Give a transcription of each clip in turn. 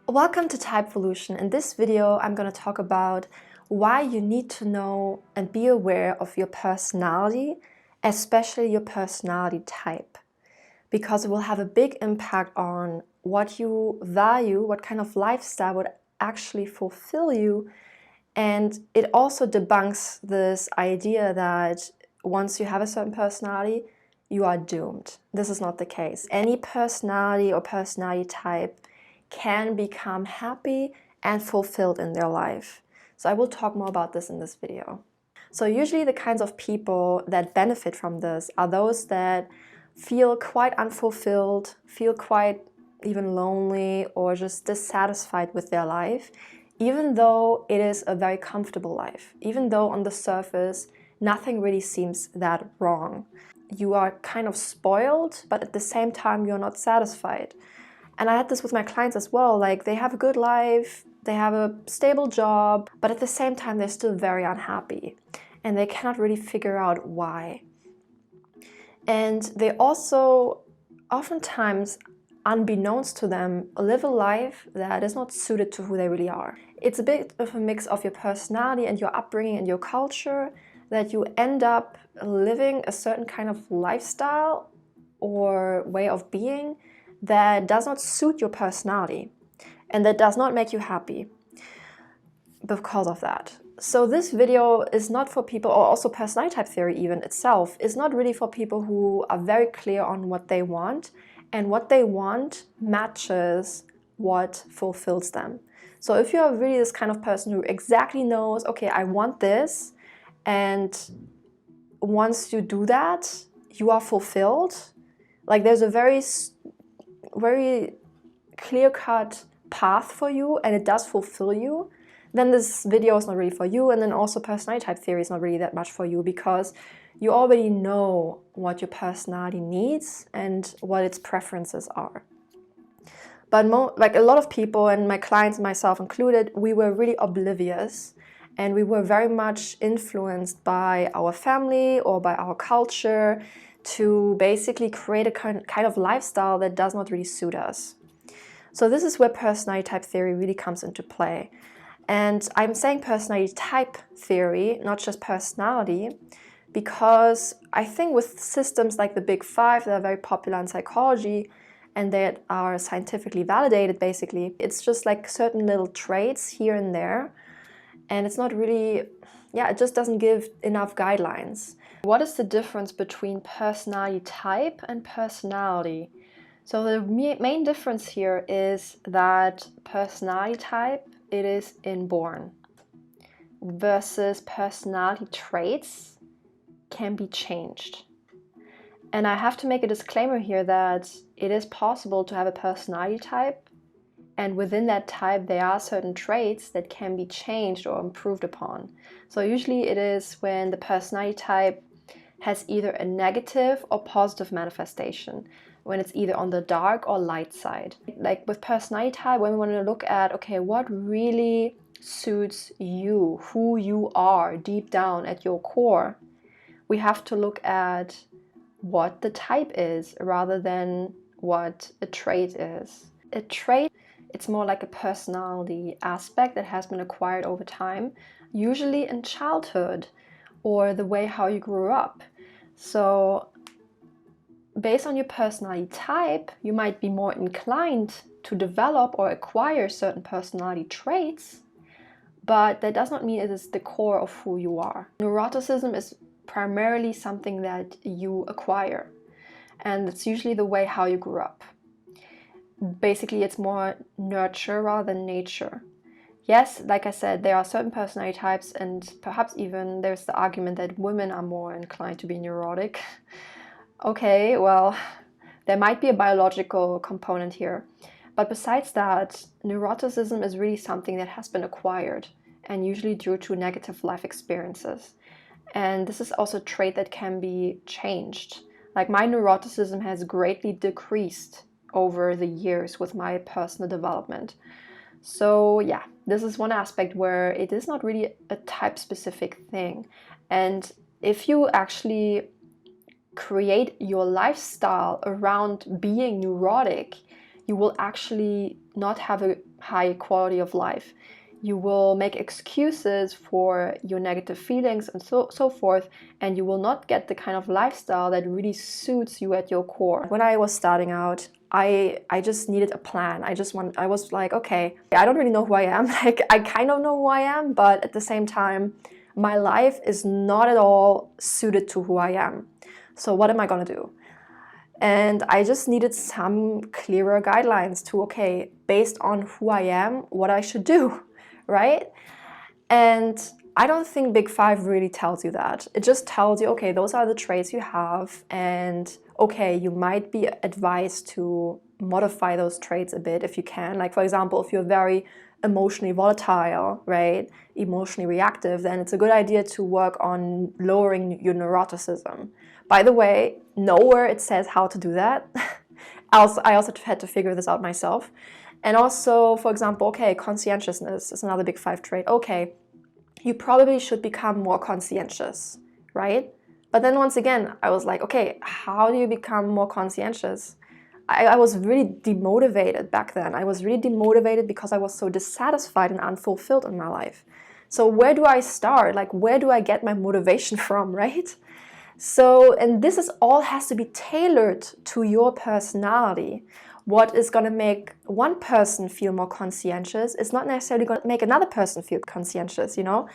Welcome to Typevolution. In this video, I'm going to talk about why you need to know and be aware of your personality, especially your personality type, because it will have a big impact on what you value, what kind of lifestyle would actually fulfill you. And it also debunks this idea that once you have a certain personality, you are doomed. This is not the case. Any personality or personality type can become happy and fulfilled in their life. So I will talk more about this in this video. So usually the kinds of people that benefit from this are those that feel quite unfulfilled, feel quite even lonely or just dissatisfied with their life, even though it is a very comfortable life, even though on the surface nothing really seems that wrong. You are kind of spoiled, but at the same time you're not satisfied. And I had this with my clients as well, like they have a good life, they have a stable job, but at the same time they're still very unhappy and they cannot really figure out why. And they also, oftentimes, unbeknownst to them, live a life that is not suited to who they really are. It's a bit of a mix of your personality and your upbringing and your culture that you end up living a certain kind of lifestyle or way of being that does not suit your personality and that does not make you happy because of that. So this video is not for people, or also personality type theory even itself, is not really for people who are very clear on what they want, and what they want matches what fulfills them. So if you're really this kind of person who exactly knows, okay, I want this, and once you do that, you are fulfilled, like there's a very clear-cut path for you and it does fulfill you, then this video is not really for you. And then also personality type theory is not really that much for you, because you already know what your personality needs and what its preferences are. But like a lot of people, and my clients, myself included, we were really oblivious and we were very much influenced by our family or by our culture to basically create a kind of lifestyle that does not really suit us. So this is where personality type theory really comes into play. And I'm saying personality type theory, not just personality, because I think with systems like the Big Five that are very popular in psychology and that are scientifically validated, basically, it's just like certain little traits here and there. And it's not really, it just doesn't give enough guidelines. What is the difference between personality type and personality? So the main difference here is that personality type, it is inborn, versus personality traits can be changed. And I have to make a disclaimer here that it is possible to have a personality type, and within that type there are certain traits that can be changed or improved upon. So usually it is when the personality type has either a negative or positive manifestation, when it's either on the dark or light side. Like with personality type, when we want to look at, okay, what really suits you, who you are deep down at your core, we have to look at what the type is rather than what a trait is. A trait, it's more like a personality aspect that has been acquired over time, usually in childhood or the way how you grew up. So based on your personality type, you might be more inclined to develop or acquire certain personality traits, but that does not mean it is the core of who you are. Neuroticism is primarily something that you acquire, and it's usually the way how you grew up. Basically, it's more nurture rather than nature. Yes, like I said, there are certain personality types, and perhaps even there's the argument that women are more inclined to be neurotic. Okay, well, there might be a biological component here. But besides that, neuroticism is really something that has been acquired, and usually due to negative life experiences. And this is also a trait that can be changed. Like my neuroticism has greatly decreased over the years with my personal development. So yeah, this is one aspect where it is not really a type-specific thing. And if you actually create your lifestyle around being neurotic, you will actually not have a high quality of life. You will make excuses for your negative feelings and so forth, and you will not get the kind of lifestyle that really suits you at your core. When I was starting out, I just needed a plan. I was like, okay, I don't really know who I am. Like, I kind of know who I am, but at the same time, my life is not at all suited to who I am. So what am I gonna do? And I just needed some clearer guidelines to, okay, based on who I am, what I should do, right? And I don't think Big Five really tells you that. It just tells you, okay, those are the traits you have, and okay, you might be advised to modify those traits a bit if you can. Like, for example, if you're very emotionally volatile, right, emotionally reactive, then it's a good idea to work on lowering your neuroticism. By the way, nowhere it says how to do that. I also had to figure this out myself. And also, for example, okay, conscientiousness is another Big Five trait. Okay, you probably should become more conscientious, right? But then once again, I was like, okay, how do you become more conscientious? I was really demotivated back then. I was really demotivated because I was so dissatisfied and unfulfilled in my life. So where do I start? Like, where do I get my motivation from, right? So, and this is all has to be tailored to your personality. What is going to make one person feel more conscientious is not necessarily going to make another person feel conscientious, you know?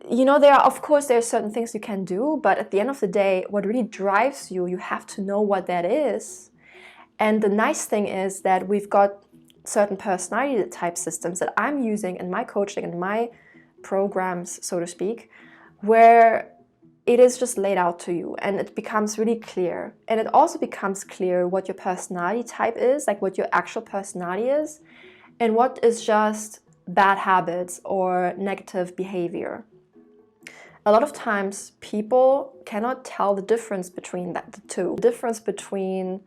There are certain things you can do, but at the end of the day, what really drives you, you have to know what that is. And the nice thing is that we've got certain personality type systems that I'm using in my coaching and my programs, so to speak, where it is just laid out to you and it becomes really clear. And it also becomes clear what your personality type is, like what your actual personality is, and what is just bad habits or negative behavior. A lot of times people cannot tell the difference between the two. The difference between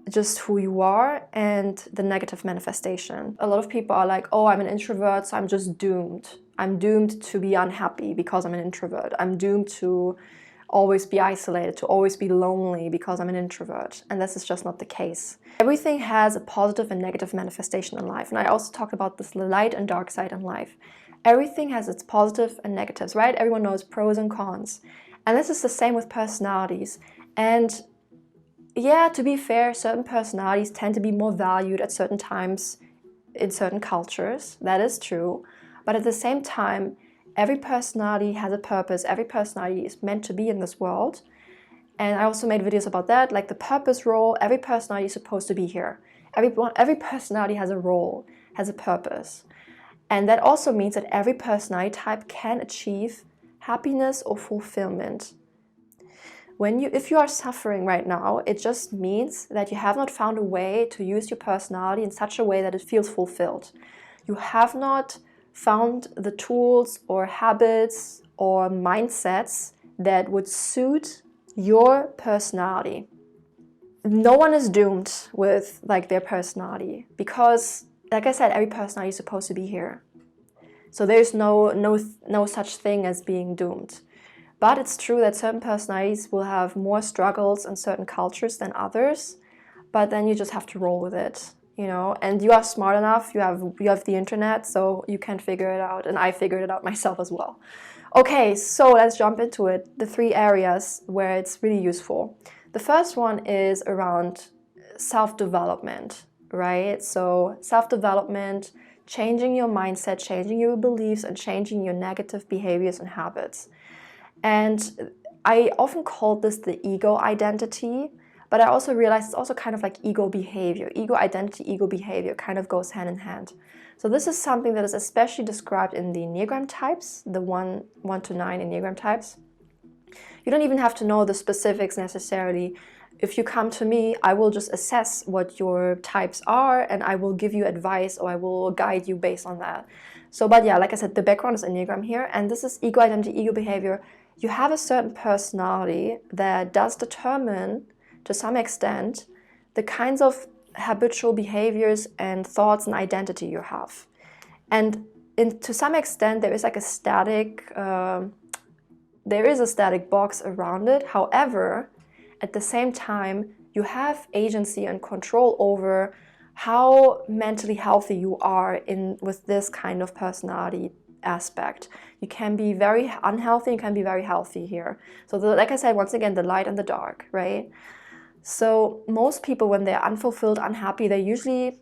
just who you are and the negative manifestation. A lot of people are like, oh, I'm an introvert, so I'm just doomed. I'm doomed to be unhappy because I'm an introvert. I'm doomed to always be isolated, to always be lonely because I'm an introvert. And this is just not the case. Everything has a positive and negative manifestation in life. And I also talk about this light and dark side in life. Everything has its positive and negatives, right? Everyone knows pros and cons. And this is the same with personalities. And yeah, to be fair, certain personalities tend to be more valued at certain times in certain cultures. That is true. But at the same time, every personality has a purpose. Every personality is meant to be in this world. And I also made videos about that, like the purpose role. Every personality is supposed to be here. Every personality has a role, has a purpose. And that also means that every personality type can achieve happiness or fulfillment. If you are suffering right now, it just means that you have not found a way to use your personality in such a way that it feels fulfilled. You have not found the tools or habits or mindsets that would suit your personality. No one is doomed with their personality because, like I said, every personality is supposed to be here. So there's no such thing as being doomed. But it's true that certain personalities will have more struggles in certain cultures than others, but then you just have to roll with it, and you are smart enough, you have the internet, so you can figure it out, and I figured it out myself as well. Okay, so let's jump into it, the 3 areas where it's really useful. The first one is around self-development, right? So self-development, changing your mindset, changing your beliefs, and changing your negative behaviors and habits. And I often call this the ego identity, but I also realized it's also kind of like ego behavior. Ego identity, ego behavior kind of goes hand in hand. So this is something that is especially described in the Enneagram types, the 1 to 9 Enneagram types. You don't even have to know the specifics necessarily. If you come to me, I will just assess what your types are and I will give you advice or I will guide you based on that. So, but yeah, like I said, the background is Enneagram here, and this is ego identity, ego behavior. You have a certain personality that does determine, to some extent, the kinds of habitual behaviors and thoughts and identity you have. And to some extent, there is a static box around it. However, at the same time, you have agency and control over how mentally healthy you are with this kind of personality aspect. You can be very unhealthy, you can be very healthy here. So like I said, once again, the light and the dark, right? So most people, when they're unfulfilled, unhappy, they usually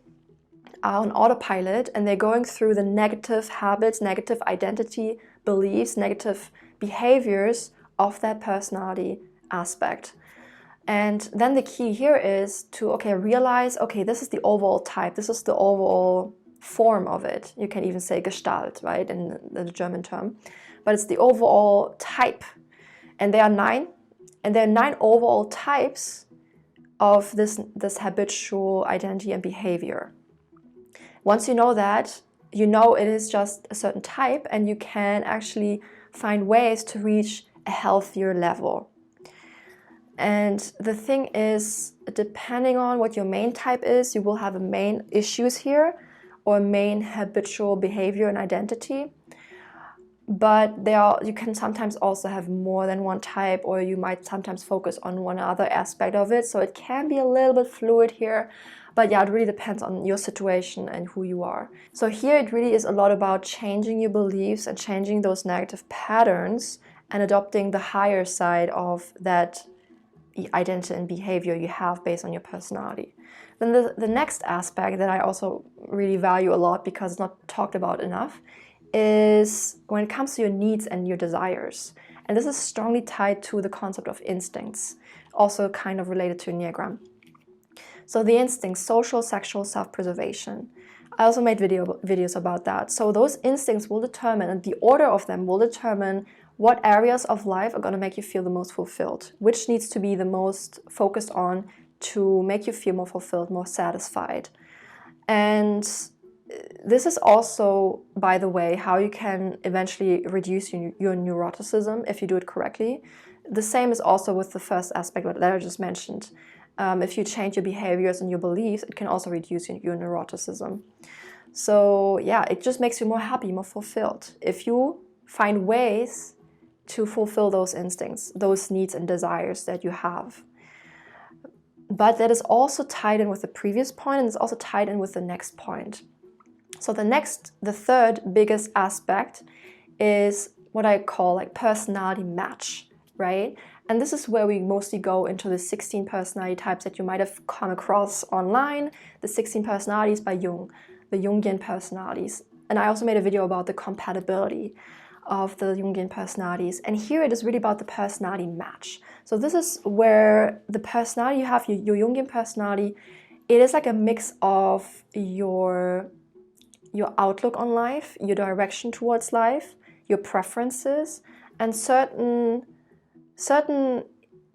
are on autopilot and they're going through the negative habits, negative identity beliefs, negative behaviors of that personality aspect. And then the key here is to, okay, realize, okay, this is the overall type, this is the overall form of it. You can even say Gestalt, right, in the German term. But it's the overall type. And there are 9, and there are 9 overall types of this habitual identity and behavior. Once you know that, you know it is just a certain type, and you can actually find ways to reach a healthier level. And the thing is, depending on what your main type is, you will have a main issues here or a main habitual behavior and identity. But you can sometimes also have more than one type, or you might sometimes focus on one other aspect of it. So it can be a little bit fluid here. But yeah, it really depends on your situation and who you are. So here it really is a lot about changing your beliefs and changing those negative patterns and adopting the higher side of that identity and behavior you have based on your personality. Then the next aspect that I also really value a lot, because it's not talked about enough, is when it comes to your needs and your desires. And this is strongly tied to the concept of instincts, also kind of related to Enneagram. So the instincts, social, sexual, self-preservation. I also made videos about that. So those instincts will determine, and the order of them will determine what areas of life are going to make you feel the most fulfilled, which needs to be the most focused on to make you feel more fulfilled, more satisfied. And this is also, by the way, how you can eventually reduce your neuroticism if you do it correctly. The same is also with the first aspect that I just mentioned. If you change your behaviors and your beliefs, it can also reduce your neuroticism. So yeah, it just makes you more happy, more fulfilled. If you find ways to fulfill those instincts, those needs and desires that you have. But that is also tied in with the previous point, and it's also tied in with the next point. So the third biggest aspect is what I call like personality match, right? And this is where we mostly go into the 16 personality types that you might have come across online, the 16 personalities by Jung, the Jungian personalities. And I also made a video about the compatibility of the Jungian personalities. And here it is really about the personality match. So this is where the personality you have, your Jungian personality, it is like a mix of your outlook on life, your direction towards life, your preferences, and certain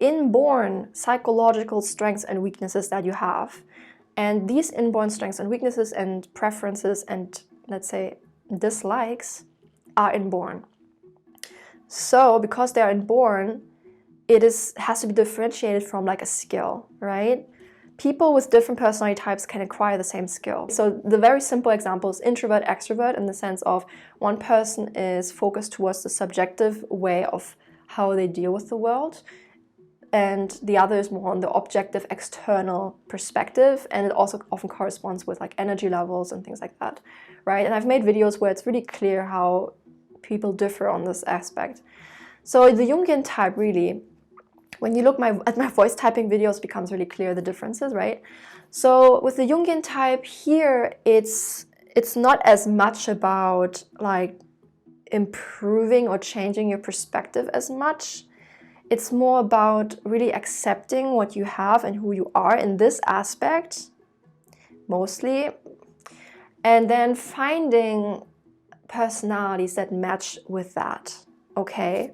inborn psychological strengths and weaknesses that you have. And these inborn strengths and weaknesses and preferences and, let's say, dislikes are inborn. So because they are inborn, it has to be differentiated from like a skill, right? People with different personality types can acquire the same skill. So the very simple example is introvert, extrovert, in the sense of one person is focused towards the subjective way of how they deal with the world, and the other is more on the objective external perspective, and it also often corresponds with like energy levels and things like that, right? And I've made videos where it's really clear how people differ on this aspect. So the Jungian type, really, when you look at my voice typing videos, it becomes really clear the differences, right? So with the Jungian type here, it's not as much about like improving or changing your perspective as much. It's more about really accepting what you have and who you are in this aspect, mostly, and then finding personalities that match with that, okay?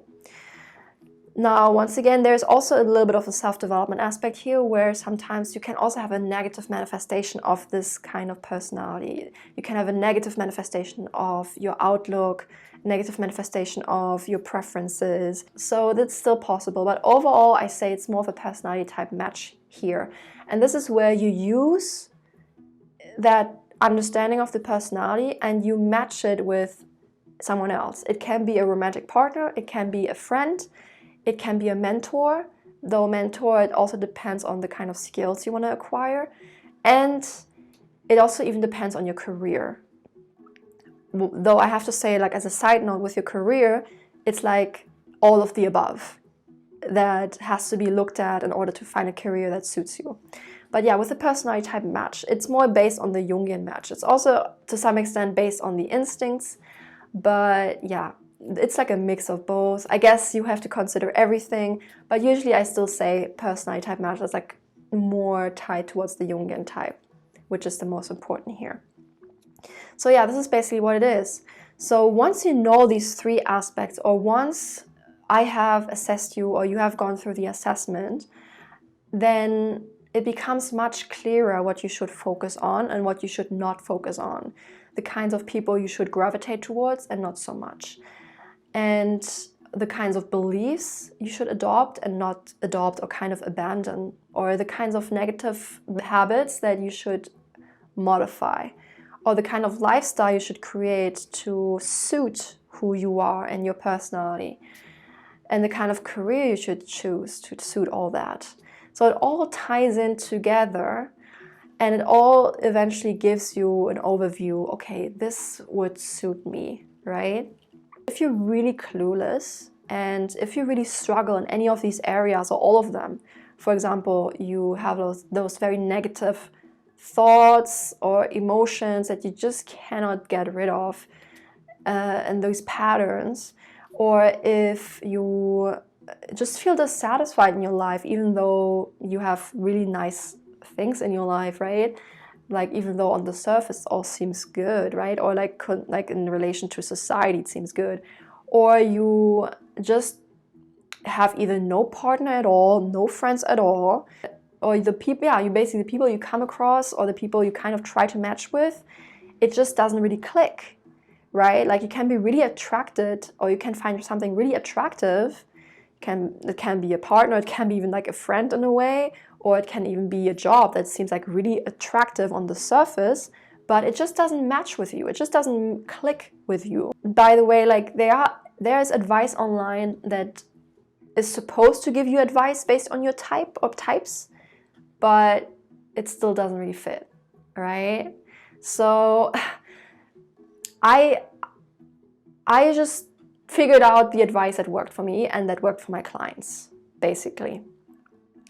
Now, once again, there's also a little bit of a self-development aspect here, where sometimes you can also have a negative manifestation of this kind of personality. You can have a negative manifestation of your outlook, negative manifestation of your preferences. So that's still possible, but overall I say it's more of a personality type match here. And this is where you use that understanding of the personality and you match it with someone else. It can be a romantic partner, it can be a friend, it can be a mentor. Though mentor, it also depends on the kind of skills you want to acquire. And it also even depends on your career. Though I have to say, like as a side note, with your career, it's like all of the above that has to be looked at in order to find a career that suits you. But yeah, with the personality type match, it's more based on the Jungian match. It's also to some extent based on the instincts, but yeah, it's like a mix of both. I guess you have to consider everything, but usually I still say personality type match is like more tied towards the Jungian type, which is the most important here. So yeah, this is basically what it is. So once you know these three aspects, or once I have assessed you or you have gone through the assessment, then it becomes much clearer what you should focus on and what you should not focus on. The kinds of people you should gravitate towards and not so much. And the kinds of beliefs you should adopt and not adopt or kind of abandon. Or the kinds of negative habits that you should modify. Or the kind of lifestyle you should create to suit who you are and your personality. And the kind of career you should choose to suit all that. So it all ties in together, and it all eventually gives you an overview. Okay, this would suit me, right? If you're really clueless, and if you really struggle in any of these areas or all of them, for example, you have those very negative thoughts or emotions that you just cannot get rid of, and those patterns, or if you just feel dissatisfied in your life even though you have really nice things in your life, right? Like even though on the surface all seems good, right? Or like in relation to society it seems good, or you just have either no partner at all, no friends at all, or the people, you basically the people you come across or the people you kind of try to match with, it just doesn't really click, right? Like you can be really attracted, or you can find something really attractive. It can be a partner, it can be even like a friend in a way, or it can even be a job that seems like really attractive on the surface, but it just doesn't match with you. It just doesn't click with you. By the way, like there's advice online that is supposed to give you advice based on your type or types, but it still doesn't really fit, right? So I just figured out the advice that worked for me and that worked for my clients, basically.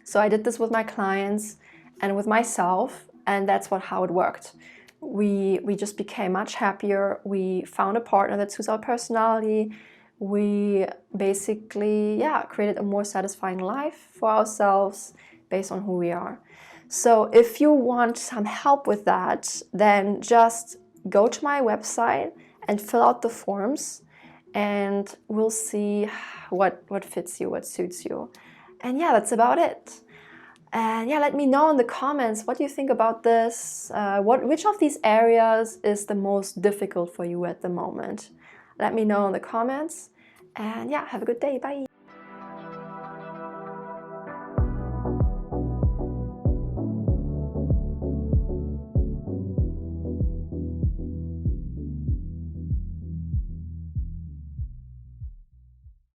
So I did this with my clients and with myself, and that's how it worked. We just became much happier. We found a partner that suits our personality. We basically, created a more satisfying life for ourselves based on who we are. So if you want some help with that, then just go to my website and fill out the forms, and we'll see what fits you, what suits you. And yeah, that's about it. And yeah, let me know in the comments what you think about this. Which of these areas is the most difficult for you at the moment? Let me know in the comments. And yeah, have a good day. Bye.